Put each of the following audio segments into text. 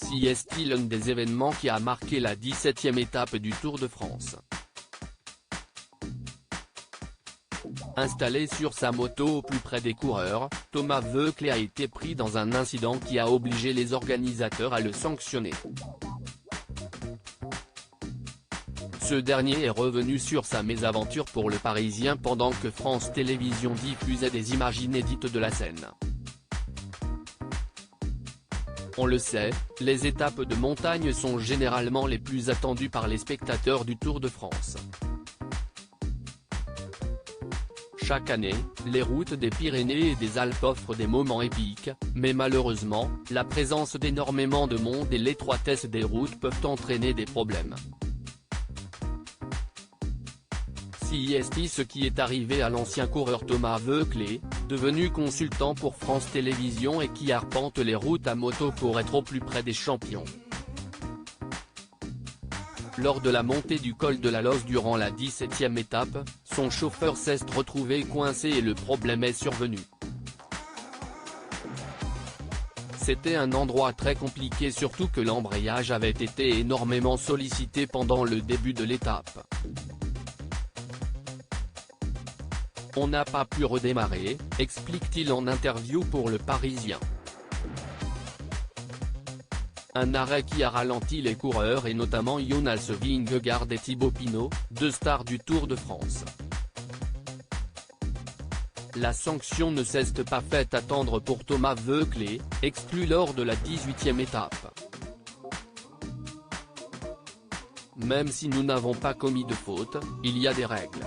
Si est-il l'un des événements qui a marqué la 17e étape du Tour de France. Installé sur sa moto au plus près des coureurs, Thomas Voeckler a été pris dans un incident qui a obligé les organisateurs à le sanctionner. Ce dernier est revenu sur sa mésaventure pour Le Parisien pendant que France Télévisions diffusait des images inédites de la scène. On le sait, les étapes de montagne sont généralement les plus attendues par les spectateurs du Tour de France. Chaque année, les routes des Pyrénées et des Alpes offrent des moments épiques, mais malheureusement, la présence d'énormément de monde et l'étroitesse des routes peuvent entraîner des problèmes. Si est ce qui est arrivé à l'ancien coureur Thomas Voeckler, devenu consultant pour France Télévisions et qui arpente les routes à moto pour être au plus près des champions. Lors de la montée du col de la Loze durant la 17e étape, son chauffeur s'est retrouvé coincé et le problème est survenu. C'était un endroit très compliqué, surtout que l'embrayage avait été énormément sollicité pendant le début de l'étape. On n'a pas pu redémarrer, explique-t-il en interview pour Le Parisien. Un arrêt qui a ralenti les coureurs et notamment Jonas Vingegaard et Thibaut Pinot, deux stars du Tour de France. La sanction ne s'est pas fait attendre pour Thomas Voeckler, exclu lors de la 18e étape. Même si nous n'avons pas commis de faute, il y a des règles.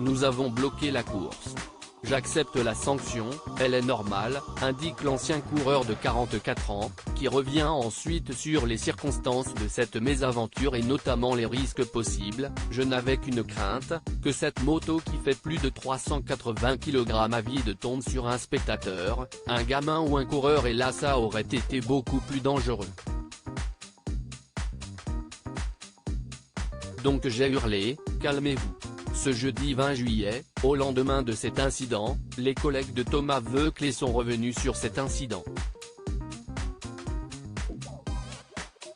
Nous avons bloqué la course. J'accepte la sanction, elle est normale, indique l'ancien coureur de 44 ans, qui revient ensuite sur les circonstances de cette mésaventure et notamment les risques possibles. Je n'avais qu'une crainte, que cette moto qui fait plus de 380 kg à vide tombe sur un spectateur, un gamin ou un coureur, et là ça aurait été beaucoup plus dangereux. Donc j'ai hurlé, calmez-vous. Ce jeudi 20 juillet, au lendemain de cet incident, les collègues de Thomas Voeckler sont revenus sur cet incident.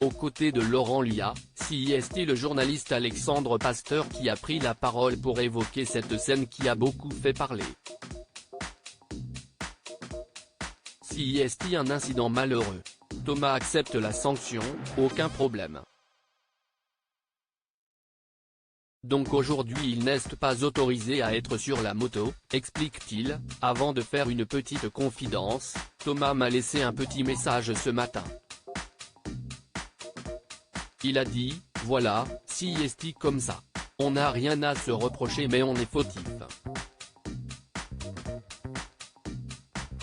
Aux côtés de Laurent Liat, si est le journaliste Alexandre Pasteur qui a pris la parole pour évoquer cette scène qui a beaucoup fait parler. Si est un incident malheureux. Thomas accepte la sanction, aucun problème. Donc aujourd'hui il n'est pas autorisé à être sur la moto, explique-t-il. Avant de faire une petite confidence, Thomas m'a laissé un petit message ce matin. Il a dit, voilà, si est comme ça. On n'a rien à se reprocher mais on est fautif.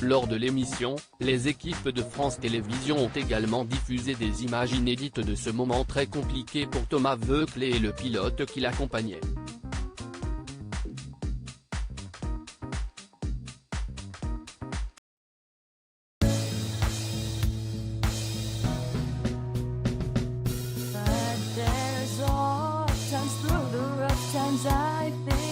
Lors de l'émission, les équipes de France Télévisions ont également diffusé des images inédites de ce moment très compliqué pour Thomas Voeckler et le pilote qui l'accompagnait. But there's all times through the rough times I think